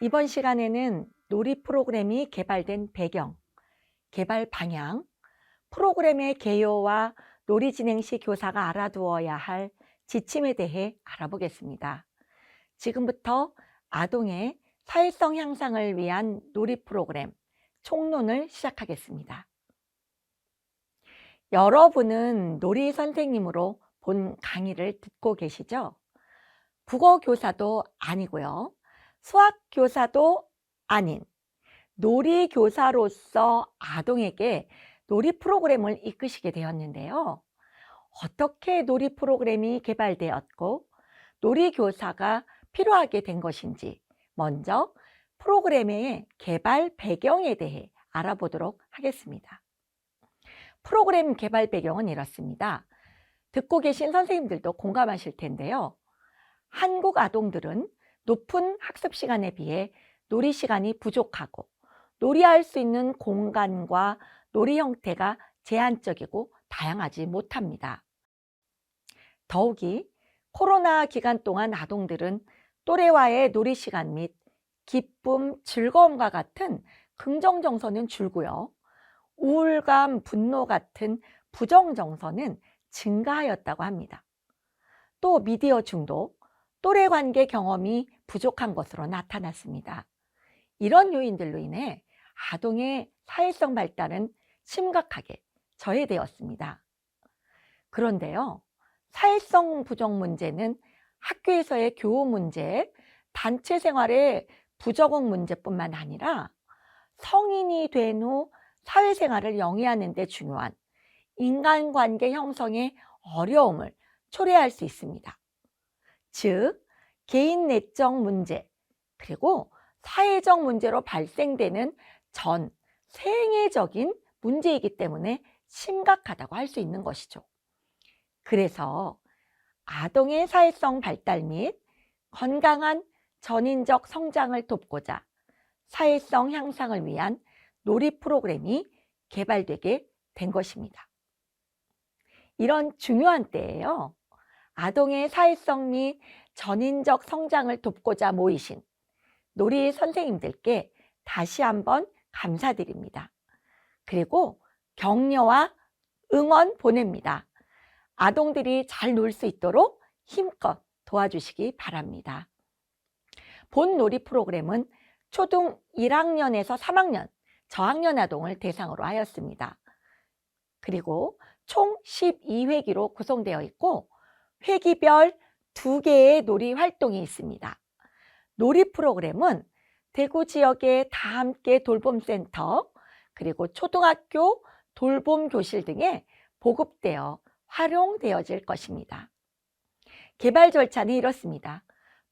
이번 시간에는 놀이 프로그램이 개발된 배경, 개발 방향, 프로그램의 개요와 놀이 진행 시 교사가 알아두어야 할 지침에 대해 알아보겠습니다. 지금부터 아동의 사회성 향상을 위한 놀이 프로그램 총론을 시작하겠습니다. 여러분은 놀이 선생님으로 본 강의를 듣고 계시죠? 국어 교사도 아니고요. 수학 교사도 아닌 놀이 교사로서 아동에게 놀이 프로그램을 이끄시게 되었는데요. 어떻게 놀이 프로그램이 개발되었고 놀이 교사가 필요하게 된 것인지 먼저 프로그램의 개발 배경에 대해 알아보도록 하겠습니다. 프로그램 개발 배경은 이렇습니다. 듣고 계신 선생님들도 공감하실 텐데요. 한국 아동들은 높은 학습 시간에 비해 놀이 시간이 부족하고 놀이할 수 있는 공간과 놀이 형태가 제한적이고 다양하지 못합니다. 더욱이 코로나 기간 동안 아동들은 또래와의 놀이 시간 및 기쁨, 즐거움과 같은 긍정 정서는 줄고요. 우울감, 분노 같은 부정 정서는 증가하였다고 합니다. 또 미디어 중독, 또래 관계 경험이 부족한 것으로 나타났습니다. 이런 요인들로 인해 아동의 사회성 발달은 심각하게 저해되었습니다. 그런데요, 사회성 부족 문제는 학교에서의 교우 문제, 단체 생활의 부적응 문제뿐만 아니라 성인이 된 후 사회생활을 영위하는 데 중요한 인간관계 형성의 어려움을 초래할 수 있습니다. 즉, 개인 내적 문제, 그리고 사회적 문제로 발생되는 전 생애적인 문제이기 때문에 심각하다고 할 수 있는 것이죠. 그래서 아동의 사회성 발달 및 건강한 전인적 성장을 돕고자 사회성 향상을 위한 놀이 프로그램이 개발되게 된 것입니다. 이런 중요한 때에요, 아동의 사회성 및 전인적 성장을 돕고자 모이신 놀이 선생님들께 다시 한번 감사드립니다. 그리고 격려와 응원 보냅니다. 아동들이 잘 놀 수 있도록 힘껏 도와주시기 바랍니다. 본 놀이 프로그램은 초등 1학년에서 3학년 저학년 아동을 대상으로 하였습니다. 그리고 총 12회기로 구성되어 있고 회기별 2개의 놀이 활동이 있습니다. 놀이 프로그램은 대구 지역의 다함께 돌봄센터, 그리고 초등학교 돌봄 교실 등에 보급되어 활용되어질 것입니다. 개발 절차는 이렇습니다.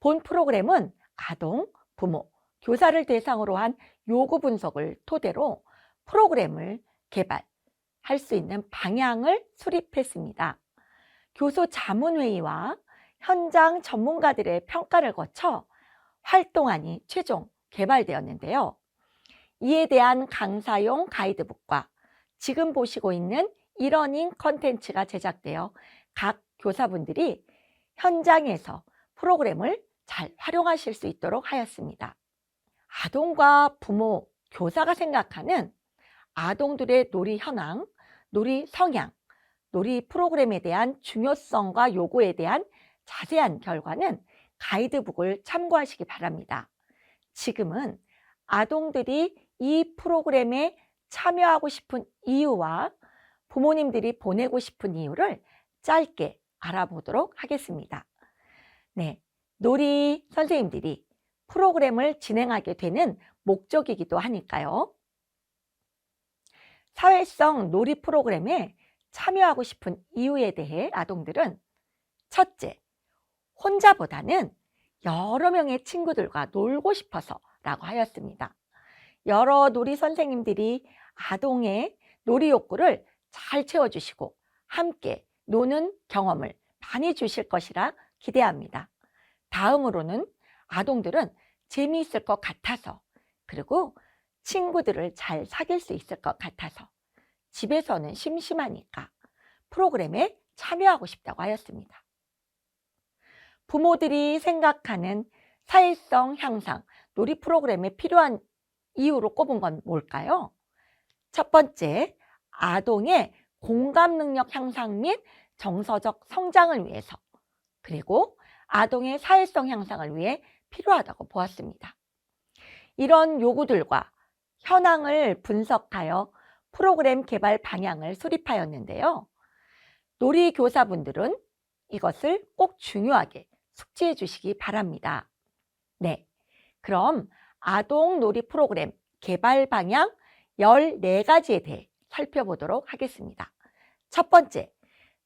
본 프로그램은 아동, 부모, 교사를 대상으로 한 요구 분석을 토대로 프로그램을 개발할 수 있는 방향을 수립했습니다. 교수 자문회의와 현장 전문가들의 평가를 거쳐 활동안이 최종 개발되었는데요. 이에 대한 강사용 가이드북과 지금 보시고 있는 이러닝 컨텐츠가 제작되어 각 교사분들이 현장에서 프로그램을 잘 활용하실 수 있도록 하였습니다. 아동과 부모, 교사가 생각하는 아동들의 놀이 현황, 놀이 성향, 놀이 프로그램에 대한 중요성과 요구에 대한 자세한 결과는 가이드북을 참고하시기 바랍니다. 지금은 아동들이 이 프로그램에 참여하고 싶은 이유와 부모님들이 보내고 싶은 이유를 짧게 알아보도록 하겠습니다. 네, 놀이 선생님들이 프로그램을 진행하게 되는 목적이기도 하니까요. 사회성 놀이 프로그램에 참여하고 싶은 이유에 대해 아동들은 첫째, 혼자보다는 여러 명의 친구들과 놀고 싶어서 라고 하였습니다. 여러 놀이 선생님들이 아동의 놀이 욕구를 잘 채워주시고 함께 노는 경험을 많이 주실 것이라 기대합니다. 다음으로는 아동들은 재미있을 것 같아서, 그리고 친구들을 잘 사귈 수 있을 것 같아서, 집에서는 심심하니까 프로그램에 참여하고 싶다고 하였습니다. 부모들이 생각하는 사회성 향상 놀이 프로그램에 필요한 이유로 꼽은 건 뭘까요? 첫 번째, 아동의 공감 능력 향상 및 정서적 성장을 위해서, 그리고 아동의 사회성 향상을 위해 필요하다고 보았습니다. 이런 요구들과 현황을 분석하여 프로그램 개발 방향을 수립하였는데요. 놀이 교사분들은 이것을 꼭 중요하게 숙지해 주시기 바랍니다. 네, 그럼 아동 놀이 프로그램 개발 방향 14가지에 대해 살펴보도록 하겠습니다. 첫 번째,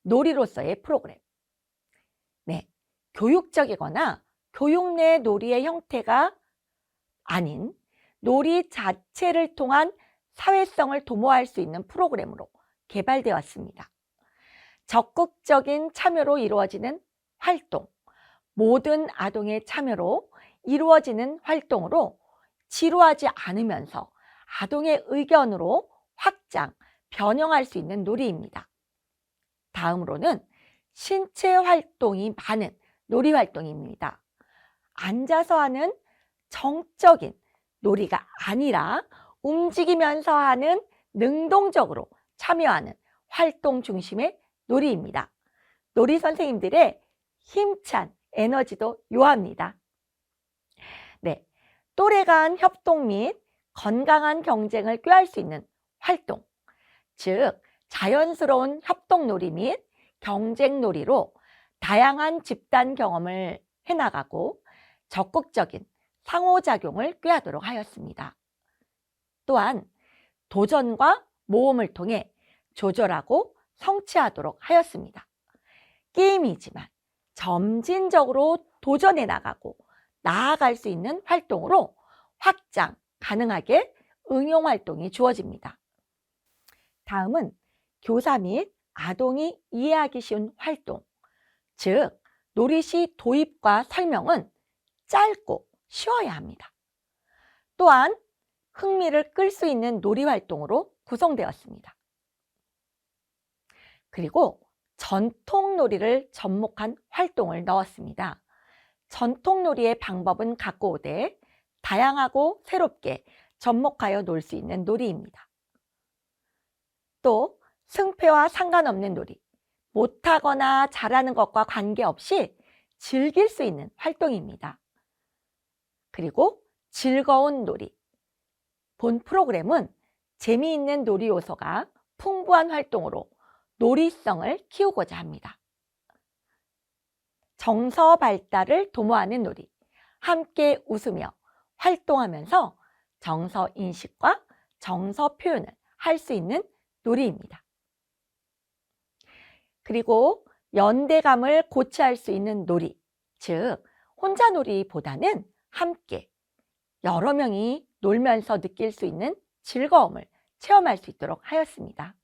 놀이로서의 프로그램. 네, 교육적이거나 교육 내 놀이의 형태가 아닌 놀이 자체를 통한 사회성을 도모할 수 있는 프로그램으로 개발되었습니다. 적극적인 참여로 이루어지는 활동, 모든 아동의 참여로 이루어지는 활동으로 지루하지 않으면서 아동의 의견으로 확장, 변형할 수 있는 놀이입니다. 다음으로는 신체 활동이 많은 놀이 활동입니다. 앉아서 하는 정적인 놀이가 아니라 움직이면서 하는 능동적으로 참여하는 활동 중심의 놀이입니다. 놀이 선생님들의 힘찬 에너지도 요합니다. 네, 또래 간 협동 및 건강한 경쟁을 꾀할 수 있는 활동, 즉 자연스러운 협동놀이 및 경쟁놀이로 다양한 집단 경험을 해나가고 적극적인 상호작용을 꾀하도록 하였습니다. 또한 도전과 모험을 통해 조절하고 성취하도록 하였습니다. 게임이지만 점진적으로 도전해 나가고 나아갈 수 있는 활동으로 확장 가능하게 응용 활동이 주어집니다. 다음은 교사 및 아동이 이해하기 쉬운 활동, 즉 놀이시 도입과 설명은 짧고 쉬워야 합니다. 또한 흥미를 끌 수 있는 놀이 활동으로 구성되었습니다. 그리고 전통놀이를 접목한 활동을 넣었습니다. 전통놀이의 방법은 갖고 오되 다양하고 새롭게 접목하여 놀 수 있는 놀이입니다. 또 승패와 상관없는 놀이, 못하거나 잘하는 것과 관계없이 즐길 수 있는 활동입니다. 그리고 즐거운 놀이. 본 프로그램은 재미있는 놀이 요소가 풍부한 활동으로 놀이성을 키우고자 합니다. 정서 발달을 도모하는 놀이. 함께 웃으며 활동하면서 정서 인식과 정서 표현을 할 수 있는 놀이입니다. 그리고 연대감을 고취할 수 있는 놀이, 즉 혼자 놀이보다는 함께 여러 명이 놀면서 느낄 수 있는 즐거움을 체험할 수 있도록 하였습니다.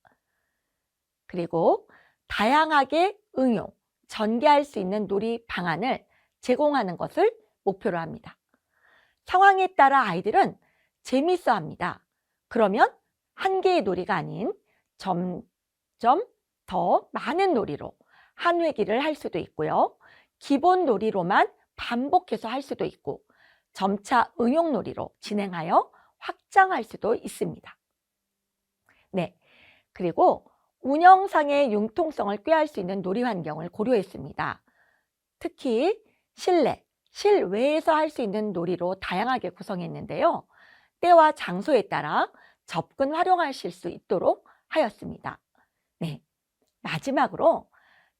그리고 다양하게 응용, 전개할 수 있는 놀이 방안을 제공하는 것을 목표로 합니다. 상황에 따라 아이들은 재미있어 합니다. 그러면 한 개의 놀이가 아닌 점점 더 많은 놀이로 한 회기를 할 수도 있고요. 기본 놀이로만 반복해서 할 수도 있고 점차 응용 놀이로 진행하여 확장할 수도 있습니다. 네, 그리고 운영상의 융통성을 꾀할 수 있는 놀이 환경을 고려했습니다. 특히 실내, 실외에서 할 수 있는 놀이로 다양하게 구성했는데요. 때와 장소에 따라 접근 활용하실 수 있도록 하였습니다. 네, 마지막으로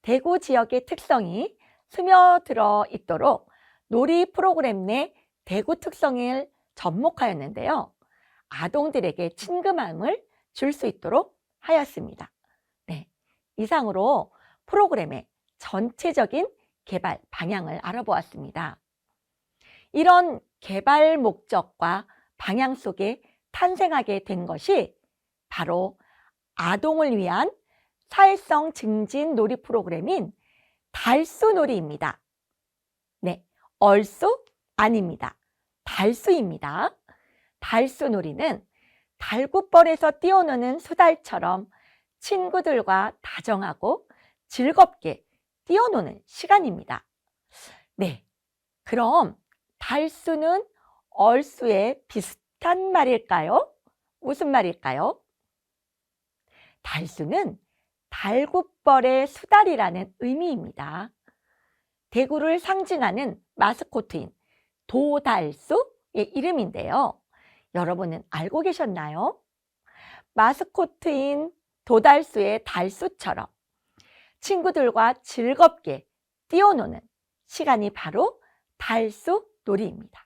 대구 지역의 특성이 스며들어 있도록 놀이 프로그램 내 대구 특성을 접목하였는데요. 아동들에게 친근함을 줄 수 있도록 하였습니다. 네, 이상으로 프로그램의 전체적인 개발 방향을 알아보았습니다. 이런 개발 목적과 방향 속에 탄생하게 된 것이 바로 아동을 위한 사회성 증진 놀이 프로그램인 달수놀이입니다. 네, 얼수 아닙니다. 달수입니다. 달수놀이는 달굿벌에서 뛰어노는 수달처럼 친구들과 다정하고 즐겁게 뛰어노는 시간입니다. 네, 그럼 달수는 얼수에 비슷한 말일까요? 무슨 말일까요? 달수는 달굿벌의 수달이라는 의미입니다. 대구를 상징하는 마스코트인 도달수의 이름인데요. 여러분은 알고 계셨나요? 마스코트인 도달수의 달수처럼 친구들과 즐겁게 뛰어노는 시간이 바로 달수놀이입니다.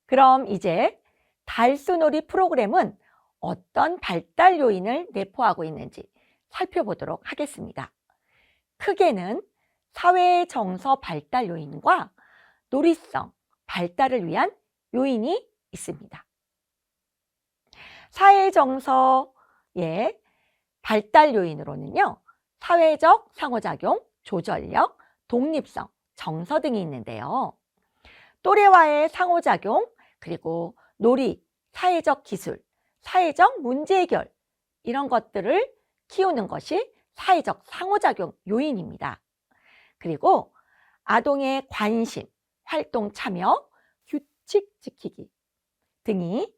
그럼 이제 달수놀이 프로그램은 어떤 발달 요인을 내포하고 있는지 살펴보도록 하겠습니다. 크게는 사회 정서 발달 요인과 놀이성 발달을 위한 요인이 있습니다. 사회 정서의 발달 요인으로는요, 사회적 상호작용, 조절력, 독립성, 정서 등이 있는데요. 또래와의 상호작용, 그리고 놀이, 사회적 기술, 사회적 문제 해결 이런 것들을 키우는 것이 사회적 상호작용 요인입니다. 그리고 아동의 관심, 활동 참여, 규칙 지키기 등이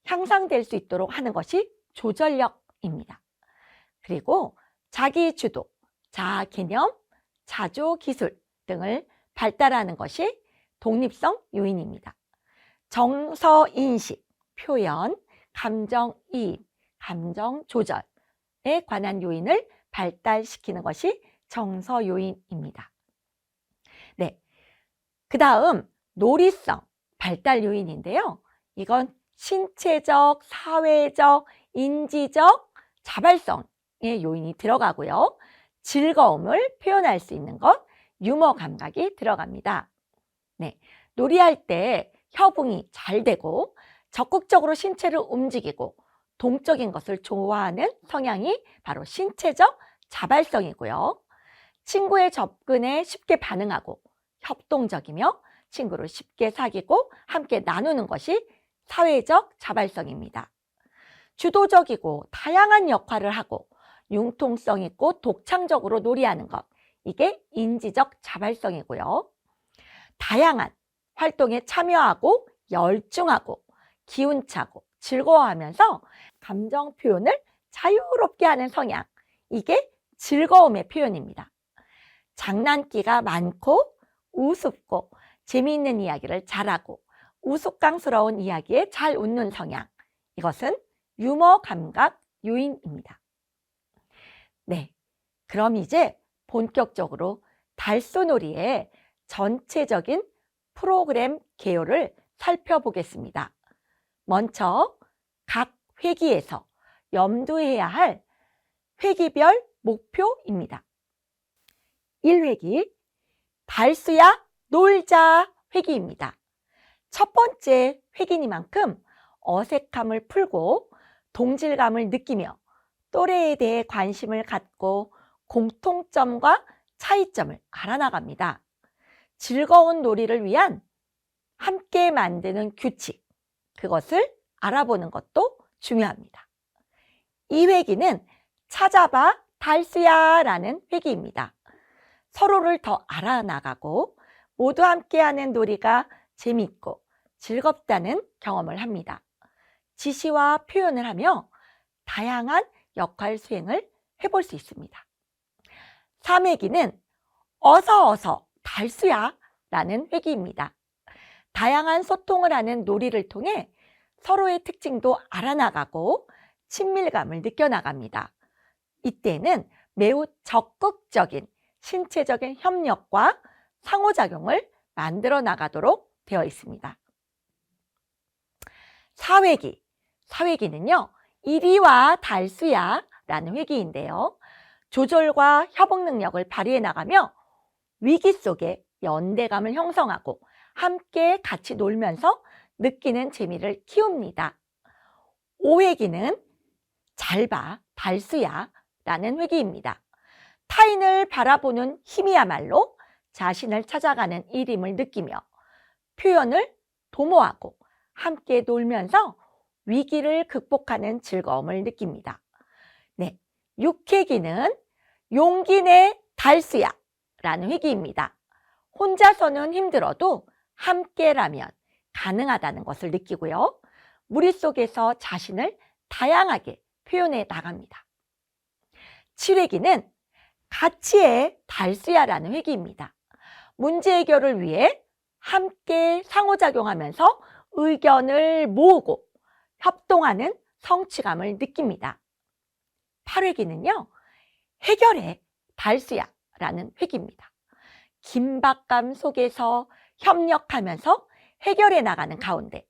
향상될 수 있도록 하는 것이 조절력입니다. 그리고 자기주도, 자아개념, 자조기술 등을 발달하는 것이 독립성 요인입니다. 정서인식, 표현, 감정이입, 감정조절에 관한 요인을 발달시키는 것이 정서 요인입니다. 네, 그 다음 놀이성 발달 요인인데요. 이건 신체적, 사회적, 인지적, 자발성의 요인이 들어가고요. 즐거움을 표현할 수 있는 것, 유머 감각이 들어갑니다. 네, 놀이할 때 협응이 잘 되고 적극적으로 신체를 움직이고 동적인 것을 좋아하는 성향이 바로 신체적 자발성이고요. 친구의 접근에 쉽게 반응하고 협동적이며 친구를 쉽게 사귀고 함께 나누는 것이 사회적 자발성입니다. 주도적이고 다양한 역할을 하고 융통성 있고 독창적으로 놀이하는 것, 이게 인지적 자발성이고요. 다양한 활동에 참여하고 열중하고 기운차고 즐거워하면서 감정 표현을 자유롭게 하는 성향, 이게 즐거움의 표현입니다. 장난기가 많고 우습고 재미있는 이야기를 잘하고 우스꽝스러운 이야기에 잘 웃는 성향, 이것은 유머 감각 요인입니다. 네, 그럼 이제 본격적으로 달수놀이의 전체적인 프로그램 개요를 살펴보겠습니다. 먼저 각 회기에서 염두해야 할 회기별 목표입니다. 1회기 달수야 놀자 회기입니다. 첫 번째 회기니만큼 어색함을 풀고 동질감을 느끼며 또래에 대해 관심을 갖고 공통점과 차이점을 알아나갑니다. 즐거운 놀이를 위한 함께 만드는 규칙, 그것을 알아보는 것도 중요합니다. 이 회기는 찾아봐 달수야 라는 회기입니다. 서로를 더 알아나가고 모두 함께하는 놀이가 재미있고 즐겁다는 경험을 합니다. 지시와 표현을 하며 다양한 역할 수행을 해볼 수 있습니다. 3회기는 어서 달수야 라는 회기입니다. 다양한 소통을 하는 놀이를 통해 서로의 특징도 알아나가고 친밀감을 느껴나갑니다. 이때는 매우 적극적인 신체적인 협력과 상호작용을 만들어 나가도록 되어 있습니다. 4회기는요, 이리와 달수야 라는 회기인데요. 조절과 협응 능력을 발휘해 나가며 위기 속에 연대감을 형성하고 함께 같이 놀면서 느끼는 재미를 키웁니다. 5회기는 잘 봐, 달수야 라는 회기입니다. 타인을 바라보는 힘이야말로 자신을 찾아가는 일임을 느끼며 표현을 도모하고 함께 놀면서 위기를 극복하는 즐거움을 느낍니다. 네, 6회기는 용기 내 달수야 라는 회기입니다. 혼자서는 힘들어도 함께라면 가능하다는 것을 느끼고요. 무리 속에서 자신을 다양하게 표현해 나갑니다. 7회기는 가치의 달수야라는 회기입니다. 문제 해결을 위해 함께 상호작용하면서 의견을 모으고 협동하는 성취감을 느낍니다. 8회기는요, 해결의 달수야라는 회기입니다. 긴박감 속에서 협력하면서 해결해 나가는 가운데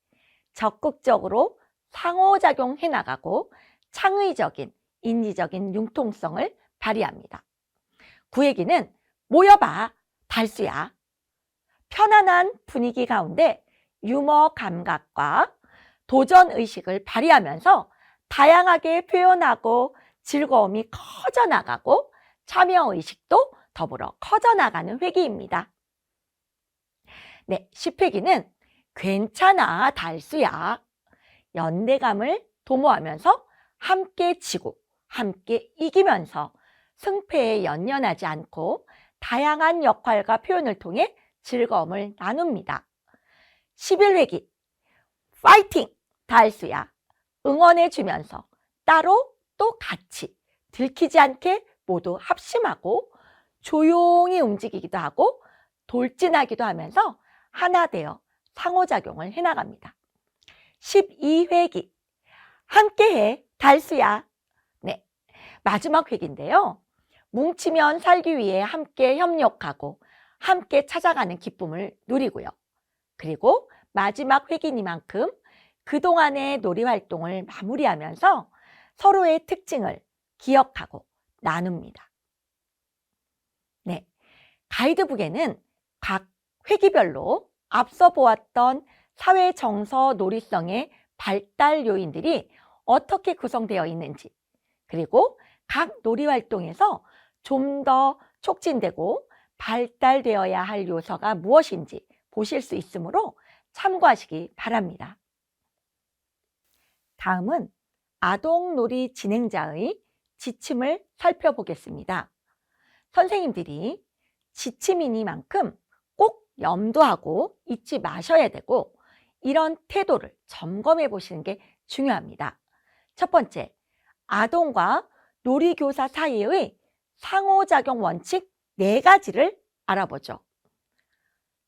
적극적으로 상호작용해 나가고 창의적인 인지적인 융통성을 발휘합니다. 9회기는 모여봐 달수야. 편안한 분위기 가운데 유머 감각과 도전의식을 발휘하면서 다양하게 표현하고 즐거움이 커져나가고 참여의식도 더불어 커져나가는 회기입니다. 네, 10회기는 괜찮아 달수야. 연대감을 도모하면서 함께 지고 함께 이기면서 승패에 연연하지 않고 다양한 역할과 표현을 통해 즐거움을 나눕니다. 11회기 파이팅 달수야. 응원해 주면서 따로 또 같이 들키지 않게 모두 합심하고 조용히 움직이기도 하고 돌진하기도 하면서 하나 되어 상호작용을 해나갑니다. 12회기 함께해 달수야. 네, 마지막 회기인데요. 뭉치면 살기 위해 함께 협력하고 함께 찾아가는 기쁨을 누리고요. 그리고 마지막 회기니만큼 그동안의 놀이활동을 마무리하면서 서로의 특징을 기억하고 나눕니다. 네, 가이드북에는 각 회기별로 앞서 보았던 사회 정서 놀이성의 발달 요인들이 어떻게 구성되어 있는지, 그리고 각 놀이활동에서 좀 더 촉진되고 발달되어야 할 요소가 무엇인지 보실 수 있으므로 참고하시기 바랍니다. 다음은 아동놀이 진행자의 지침을 살펴보겠습니다. 선생님들이 지침이니만큼 꼭 염두하고 잊지 마셔야 되고 이런 태도를 점검해 보시는 게 중요합니다. 첫 번째, 아동과 놀이교사 사이의 상호작용 원칙 4가지를 알아보죠.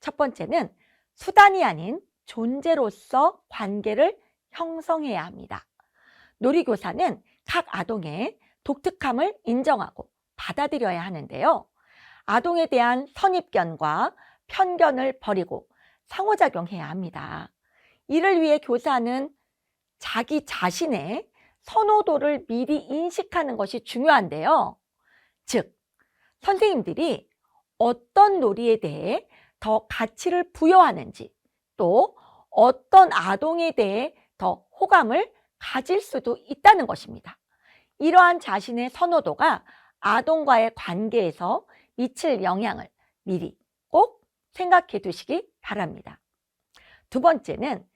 첫 번째는 수단이 아닌 존재로서 관계를 형성해야 합니다. 놀이교사는 각 아동의 독특함을 인정하고 받아들여야 하는데요. 아동에 대한 선입견과 편견을 버리고 상호작용해야 합니다. 이를 위해 교사는 자기 자신의 선호도를 미리 인식하는 것이 중요한데요. 즉, 선생님들이 어떤 놀이에 대해 더 가치를 부여하는지, 또 어떤 아동에 대해 더 호감을 가질 수도 있다는 것입니다. 이러한 자신의 선호도가 아동과의 관계에서 미칠 영향을 미리 꼭 생각해 두시기 바랍니다. 두 번째는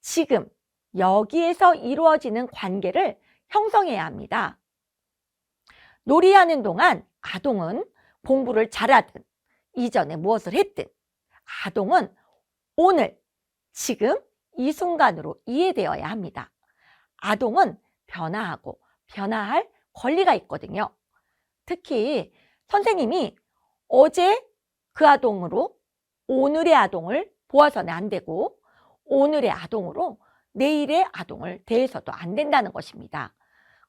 지금 여기에서 이루어지는 관계를 형성해야 합니다. 놀이하는 동안 아동은 공부를 잘하든 이전에 무엇을 했든 아동은 오늘, 지금 이 순간으로 이해되어야 합니다. 아동은 변화하고 변화할 권리가 있거든요. 특히 선생님이 어제 그 아동으로 오늘의 아동을 보아서는 안 되고 오늘의 아동으로 내일의 아동을 대해서도 안 된다는 것입니다.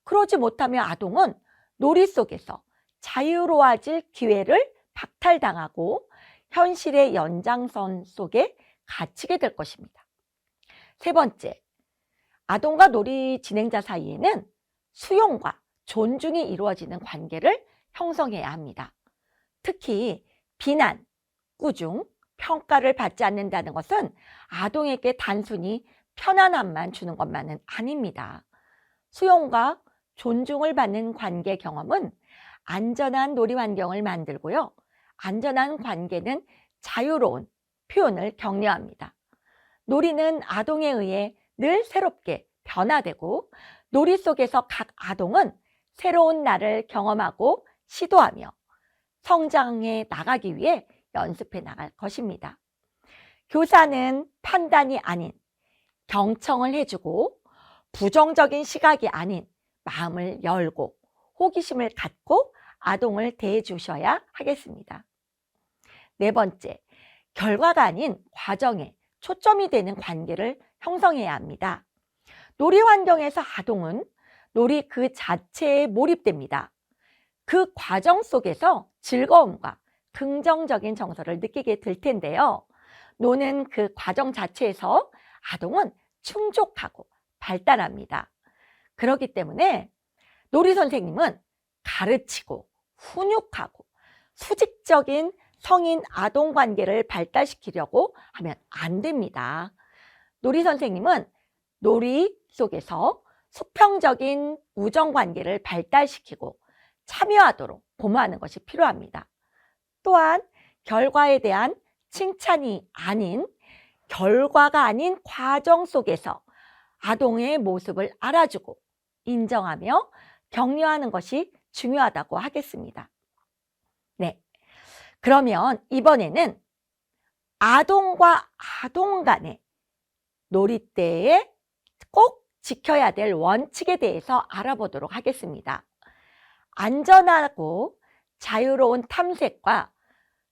그러지 못하면 아동은 놀이 속에서 자유로워질 기회를 박탈당하고 현실의 연장선 속에 갇히게 될 것입니다. 세 번째, 아동과 놀이 진행자 사이에는 수용과 존중이 이루어지는 관계를 형성해야 합니다. 특히 비난, 꾸중, 평가를 받지 않는다는 것은 아동에게 단순히 편안함만 주는 것만은 아닙니다. 수용과 존중을 받는 관계 경험은 안전한 놀이 환경을 만들고요. 안전한 관계는 자유로운 표현을 격려합니다. 놀이는 아동에 의해 늘 새롭게 변화되고 놀이 속에서 각 아동은 새로운 날을 경험하고 시도하며 성장해 나가기 위해 연습해 나갈 것입니다. 교사는 판단이 아닌 경청을 해주고 부정적인 시각이 아닌 마음을 열고 호기심을 갖고 아동을 대해 주셔야 하겠습니다. 네 번째, 결과가 아닌 과정에 초점이 되는 관계를 형성해야 합니다. 놀이 환경에서 아동은 놀이 그 자체에 몰입됩니다. 그 과정 속에서 즐거움과 긍정적인 정서를 느끼게 될 텐데요. 노는 그 과정 자체에서 아동은 충족하고 발달합니다. 그렇기 때문에 놀이 선생님은 가르치고 훈육하고 수직적인 성인 아동 관계를 발달시키려고 하면 안 됩니다. 놀이 선생님은 놀이 속에서 수평적인 우정 관계를 발달시키고 참여하도록 도모하는 것이 필요합니다. 또한 결과에 대한 칭찬이 아닌 결과가 아닌 과정 속에서 아동의 모습을 알아주고 인정하며 격려하는 것이 중요하다고 하겠습니다. 네, 그러면 이번에는 아동과 아동 간의 놀이때에 꼭 지켜야 될 원칙에 대해서 알아보도록 하겠습니다. 안전하고 자유로운 탐색과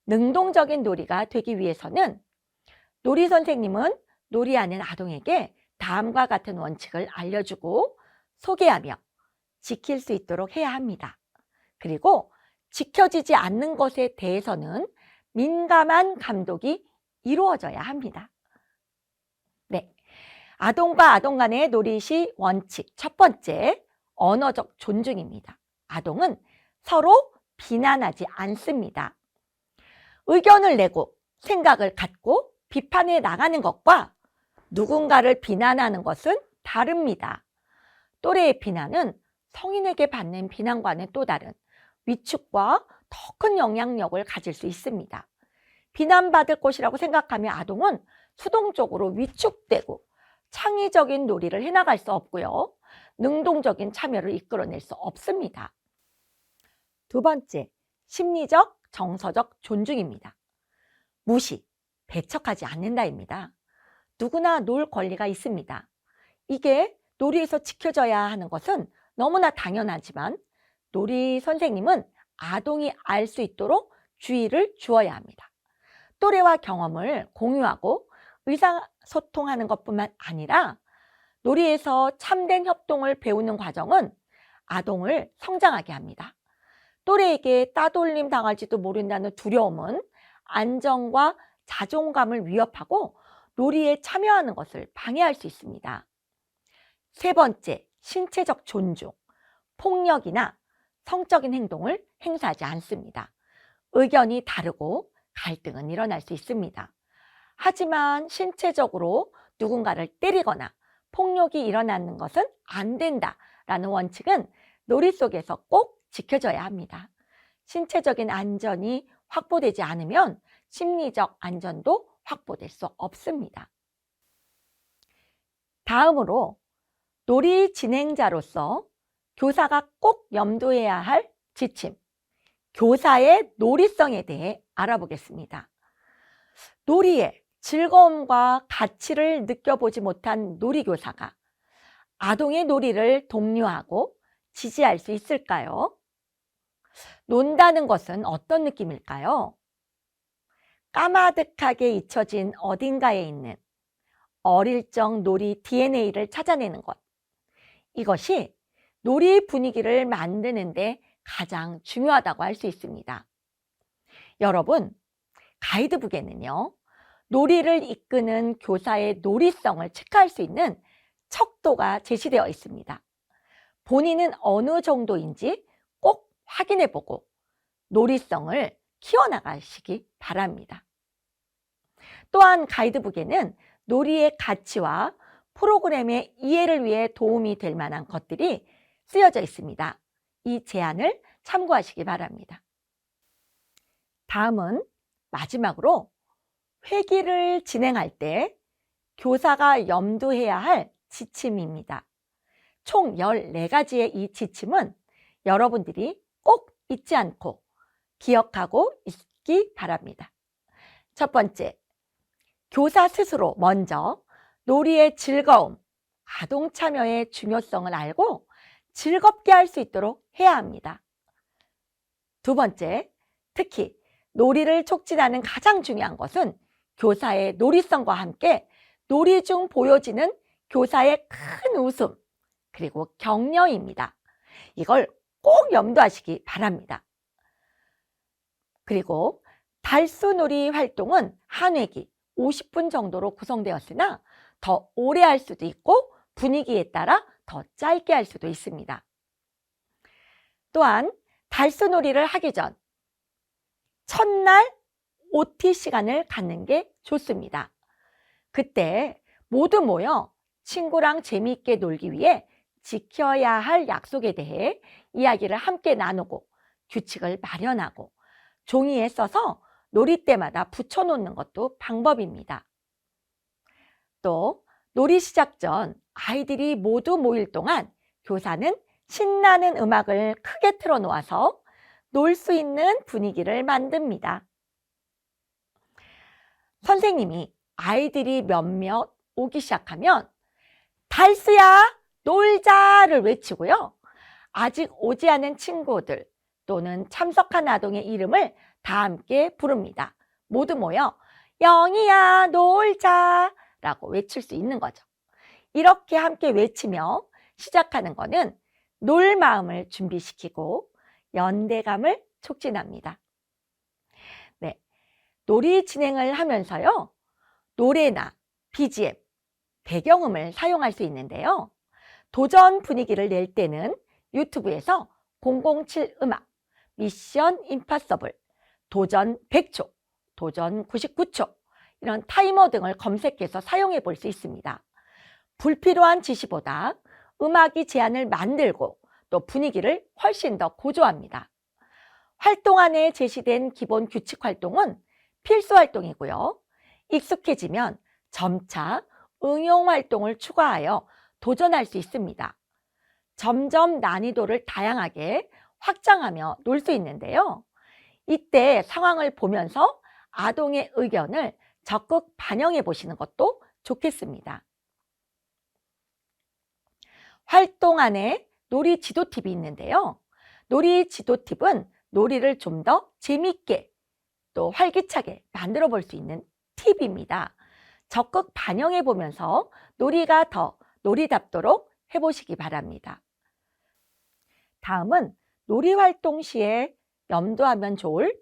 능동적인 놀이가 되기 위해서는 놀이 선생님은 놀이하는 아동에게 다음과 같은 원칙을 알려주고 소개하며 지킬 수 있도록 해야 합니다. 그리고 지켜지지 않는 것에 대해서는 민감한 감독이 이루어져야 합니다. 네, 아동과 아동 간의 놀이시 원칙 첫 번째, 언어적 존중입니다. 아동은 서로 비난하지 않습니다. 의견을 내고 생각을 갖고 비판해 나가는 것과 누군가를 비난하는 것은 다릅니다. 또래의 비난은 성인에게 받는 비난과는 또 다른 위축과 더 큰 영향력을 가질 수 있습니다. 비난받을 것이라고 생각하면 아동은 수동적으로 위축되고 창의적인 놀이를 해나갈 수 없고요. 능동적인 참여를 이끌어낼 수 없습니다. 두 번째, 심리적, 정서적 존중입니다. 무시, 배척하지 않는다입니다. 누구나 놀 권리가 있습니다. 이게 놀이에서 지켜져야 하는 것은 너무나 당연하지만 놀이 선생님은 아동이 알 수 있도록 주의를 주어야 합니다. 또래와 경험을 공유하고 의사소통하는 것뿐만 아니라 놀이에서 참된 협동을 배우는 과정은 아동을 성장하게 합니다. 또래에게 따돌림 당할지도 모른다는 두려움은 안정과 자존감을 위협하고 놀이에 참여하는 것을 방해할 수 있습니다. 세 번째, 신체적 존중. 폭력이나 성적인 행동을 행사하지 않습니다. 의견이 다르고 갈등은 일어날 수 있습니다. 하지만 신체적으로 누군가를 때리거나 폭력이 일어나는 것은 안 된다라는 원칙은 놀이 속에서 꼭 지켜져야 합니다. 신체적인 안전이 확보되지 않으면 심리적 안전도 확보될 수 없습니다. 다음으로 놀이 진행자로서 교사가 꼭 염두해야 할 지침, 교사의 놀이성에 대해 알아보겠습니다. 놀이의 즐거움과 가치를 느껴보지 못한 놀이교사가 아동의 놀이를 독려하고 지지할 수 있을까요? 논다는 것은 어떤 느낌일까요? 까마득하게 잊혀진 어딘가에 있는 어릴 적 놀이 DNA를 찾아내는 것. 이것이 놀이 분위기를 만드는데 가장 중요하다고 할 수 있습니다. 여러분, 가이드북에는요, 놀이를 이끄는 교사의 놀이성을 체크할 수 있는 척도가 제시되어 있습니다. 본인은 어느 정도인지 꼭 확인해보고 놀이성을 키워나가시기 바랍니다. 또한 가이드북에는 놀이의 가치와 프로그램의 이해를 위해 도움이 될 만한 것들이 쓰여져 있습니다. 이 제안을 참고하시기 바랍니다. 다음은 마지막으로 회기를 진행할 때 교사가 염두해야 할 지침입니다. 총 14가지의 이 지침은 여러분들이 꼭 잊지 않고 기억하고 있기 바랍니다. 첫 번째, 교사 스스로 먼저 놀이의 즐거움, 아동 참여의 중요성을 알고 즐겁게 할 수 있도록 해야 합니다. 두 번째, 특히 놀이를 촉진하는 가장 중요한 것은 교사의 놀이성과 함께 놀이 중 보여지는 교사의 큰 웃음, 그리고 격려입니다. 이걸 꼭 염두하시기 바랍니다. 그리고 달수놀이 활동은 한 회기 50분 정도로 구성되었으나 더 오래 할 수도 있고 분위기에 따라 더 짧게 할 수도 있습니다. 또한 달수놀이를 하기 전 첫날 OT 시간을 갖는 게 좋습니다. 그때 모두 모여 친구랑 재미있게 놀기 위해 지켜야 할 약속에 대해 이야기를 함께 나누고 규칙을 마련하고 종이에 써서 놀이 때마다 붙여놓는 것도 방법입니다. 또 놀이 시작 전 아이들이 모두 모일 동안 교사는 신나는 음악을 크게 틀어놓아서 놀 수 있는 분위기를 만듭니다. 선생님이 아이들이 몇몇 오기 시작하면 달수야 놀자를 외치고요. 아직 오지 않은 친구들 또는 참석한 아동의 이름을 다 함께 부릅니다. 모두 모여 영희야 놀자 라고 외칠 수 있는 거죠. 이렇게 함께 외치며 시작하는 것은 놀 마음을 준비시키고 연대감을 촉진합니다. 네, 놀이 진행을 하면서요. 노래나 BGM, 배경음을 사용할 수 있는데요. 도전 분위기를 낼 때는 유튜브에서 007 음악, 미션 임파서블, 도전 100초, 도전 99초 이런 타이머 등을 검색해서 사용해 볼 수 있습니다. 불필요한 지시보다 음악이 제안을 만들고 또 분위기를 훨씬 더 고조합니다. 활동 안에 제시된 기본 규칙 활동은 필수 활동이고요. 익숙해지면 점차 응용 활동을 추가하여 도전할 수 있습니다. 점점 난이도를 다양하게 확장하며 놀 수 있는데요. 이때 상황을 보면서 아동의 의견을 적극 반영해 보시는 것도 좋겠습니다. 활동 안에 놀이 지도 팁이 있는데요. 놀이 지도 팁은 놀이를 좀 더 재미있게 또 활기차게 만들어 볼 수 있는 팁입니다. 적극 반영해 보면서 놀이가 더 놀이답도록 해보시기 바랍니다. 다음은 놀이 활동 시에 염두하면 좋을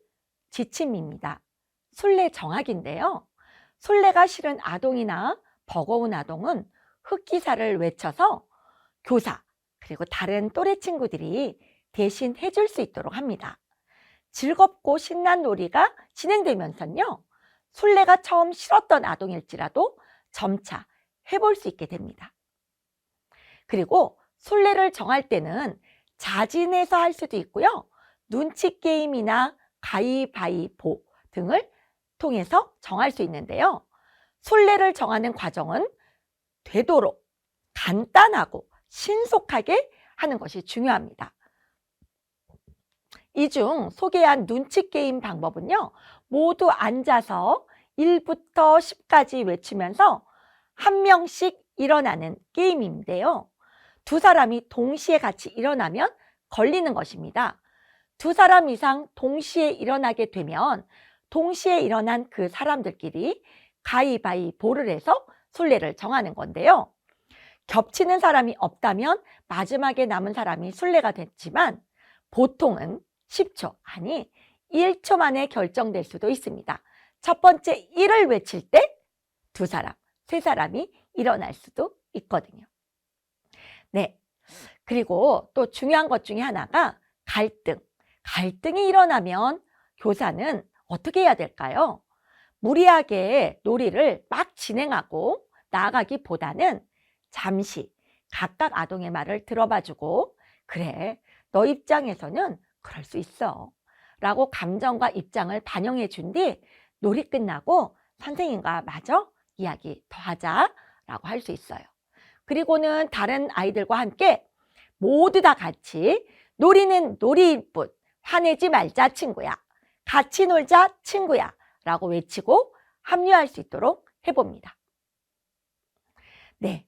지침입니다. 술래 정학인데요. 술래가 싫은 아동이나 버거운 아동은 흑기사를 외쳐서 교사 그리고 다른 또래 친구들이 대신 해줄 수 있도록 합니다. 즐겁고 신난 놀이가 진행되면서요. 술래가 처음 싫었던 아동일지라도 점차 해볼 수 있게 됩니다. 그리고 술래를 정할 때는 자진해서 할 수도 있고요. 눈치 게임이나 가위바위보 등을 통해서 정할 수 있는데요. 술래를 정하는 과정은 되도록 간단하고 신속하게 하는 것이 중요합니다. 이 중 소개한 눈치 게임 방법은요. 모두 앉아서 1부터 10까지 외치면서 한 명씩 일어나는 게임인데요. 두 사람이 동시에 같이 일어나면 걸리는 것입니다. 두 사람 이상 동시에 일어나게 되면 동시에 일어난 그 사람들끼리 가위바위보를 해서 술래를 정하는 건데요. 겹치는 사람이 없다면 마지막에 남은 사람이 술래가 됐지만 보통은 10초, 아니 1초 만에 결정될 수도 있습니다. 첫 번째 1을 외칠 때 두 사람, 세 사람이 일어날 수도 있거든요. 네, 그리고 또 중요한 것 중에 하나가 갈등. 갈등이 일어나면 교사는 어떻게 해야 될까요? 무리하게 놀이를 막 진행하고 나아가기보다는 잠시 각각 아동의 말을 들어봐주고 그래, 너 입장에서는 그럴 수 있어 라고 감정과 입장을 반영해 준 뒤 놀이 끝나고 선생님과 마저 이야기 더 하자 라고 할 수 있어요. 그리고는 다른 아이들과 함께 모두 다 같이 놀이는 놀이일 뿐 화내지 말자 친구야. 같이 놀자 친구야 라고 외치고 합류할 수 있도록 해봅니다. 네,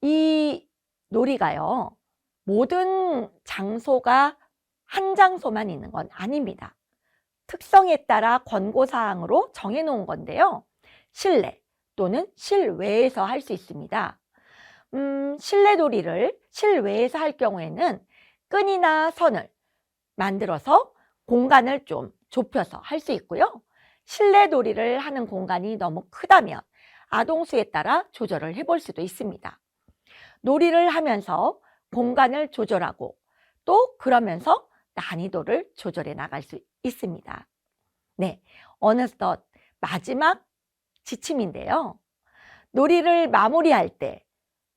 이 놀이가요, 모든 장소가 한 장소만 있는 건 아닙니다. 특성에 따라 권고사항으로 정해놓은 건데요. 실내 또는 실외에서 할 수 있습니다. 실내 놀이를 실외에서 할 경우에는 끈이나 선을 만들어서 공간을 좀 좁혀서 할 수 있고요. 실내 놀이를 하는 공간이 너무 크다면 아동수에 따라 조절을 해볼 수도 있습니다. 놀이를 하면서 공간을 조절하고 또 그러면서 난이도를 조절해 나갈 수 있습니다. 네, 어느덧 마지막 지침인데요. 놀이를 마무리할 때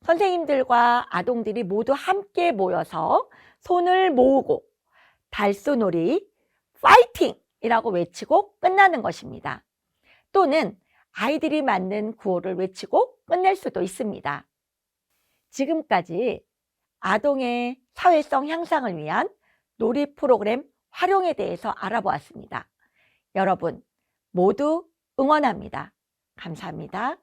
선생님들과 아동들이 모두 함께 모여서 손을 모으고 달수놀이 파이팅! 이라고 외치고 끝나는 것입니다. 또는 아이들이 만든 구호를 외치고 끝낼 수도 있습니다. 지금까지 아동의 사회성 향상을 위한 놀이 프로그램 활용에 대해서 알아보았습니다. 여러분 모두 응원합니다. 감사합니다.